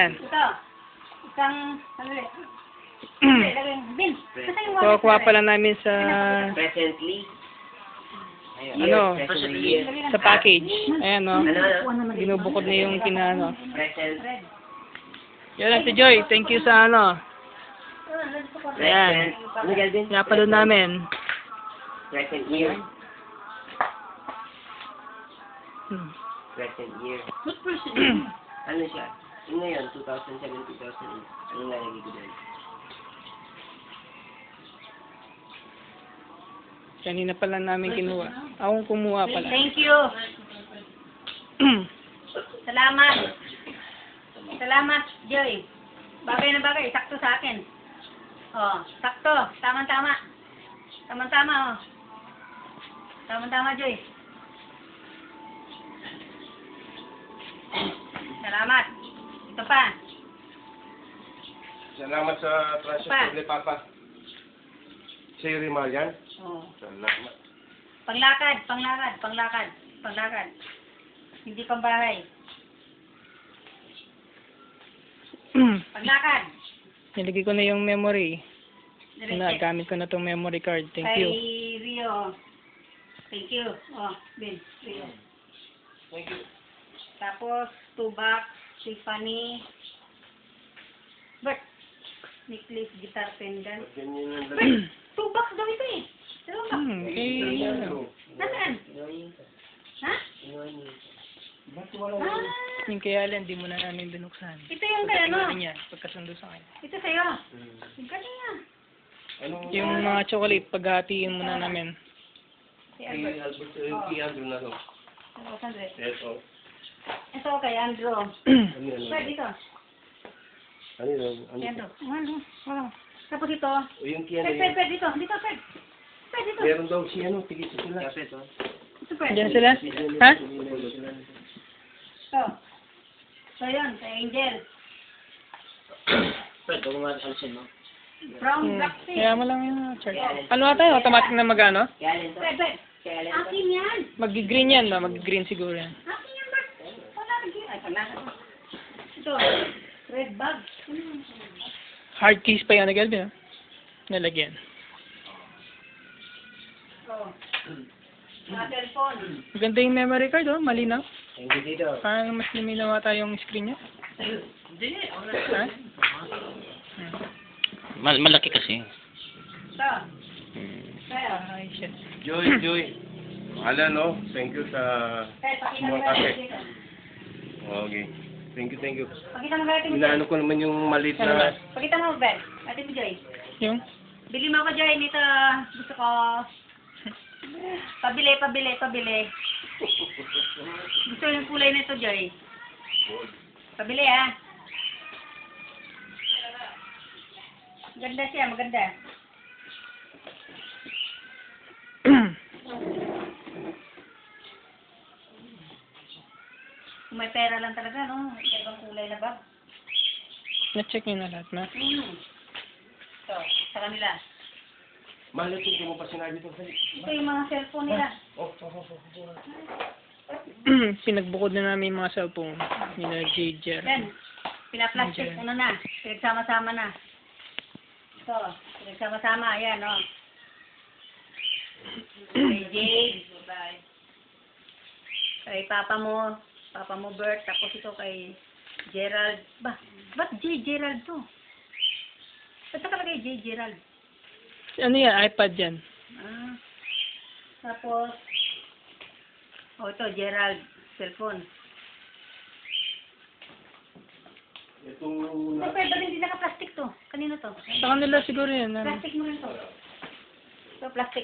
Ayan. Ito. Isang, ano rin? Bin, kasi yung Kuha pala namin sa, Presently. ano, Presently. sa package. Ayan, no. Ano? Binubukod na yung kinano. Present. Yan lang si Joy. Thank you sa, ano. Present. Ano, Galvin? Napalo namin. Present year. Hmm. Present year. Ano siya? Yung ngayon, 2007, 2008. Ano nalagay ko doon? Kanina pala namin kinuha. Akong kumuha pala. Thank you. Salamat. Salamat, Joy. Bagay na bagay. Sakto sa akin. Oh, sakto. Tama-tama. Tama-tama, oh. Tama-tama, Joy. Salamat. Ito pa. Salamat sa transfer ni Papa. Si Rimal yan? Oh. Salamat. Panglakad. Hindi pang bahay. Panglakad. Nilagay ko na yung memory. Gamit ko na tong memory card. Thank you. Kay Rio. Thank you. Oh, Ben. Rio. Thank you. Tapos, Tubac, Tiffany, Bert, necklace, guitar, pendant. Ganyan lang. Bert, Tubac daw ito eh. Tubac. Okay. Nasaan? Ha? Ah, Yung kaya lang, hindi mo na namin binuksan. ito yung kay ano? Niya, pagkasundo sa kanya. Ito sa'yo. Yung kanina. Yung mga chocolate, paghahatiin mo na namin. Si Albert. Kay Andrew na to. Ano, Sandre? Ito. Ito kay Andrew. Ano yan? Bert, dito. Ano yan? Si Andrew. Ano? Tapos ito. O yung kaya na Fred, yun. dito. Dito, Fred. Fred, dito. Meron daw si ano, tigit sila. Ito, Fred. Diyan sila? Ha? Ito. So, yun. Kay Angel. Fred, huwag mo alisin mo. Brown black tea. Kaya mo lang yung chart. Ano ata yun? Automatic na mag-ano? Kaya alin to? Fred, Fred. Kaya alin to? Akin yan. Mag-green yan ba? Mag-green siguro yan. Akin yan, Bert. Wala rin yun. Ay, wala. Ito. Red bag. Hard keys pa yan, Galvin, ha? Nalagyan. Ito. Mga cellphone. Maganda yung memory card, oh. Malinaw. Thank you dito. Parang mas luminaw ata yung screen niya. Ha? Malaki kasi. Ito. Kaya. Ay, shit. Joy. Alan, no? Thank you sa Kaya, pakita mo small kaya cake. dito. Okay. Thank you. Pakita mo kaya dito. Inaano ko naman yung maliit na... Pakita mo, Ben. Ate mo, Joy. Yung? Bili mo ako, Joy. Nito. Gusto ko. Pabili. Gusto yung kulay nito, Joy. Pabili, ha? Maganda siya, maganda. Kung may pera lang talaga, no? Ibang kulay na ba? Na-check nyo na lahat, ma. Ito, sa kanila. Mahal ito, mo pa sinabi ito. Ito yung mga cellphone nila. Pinagbukod na namin yung mga cellphone. Nila J.J. Yan. Pinaplastic, ano na. Pinagsama-sama na. Ito, pinagsama-sama. Ayan, o. Kay Jade. Kay Papa mo Bert. Tapos ito kay Gerald. Ba't J. Gerald to? Ba't nakalagay J. Gerald? Ano yan? iPad yan. Ah. Tapos, ito, Gerald. Cellphone. Itong... Ay, pwede hindi naka-plastic to. Kanino to? Sa kanila siguro yan. Ano? Plastic mo rin to. Ito, plastic.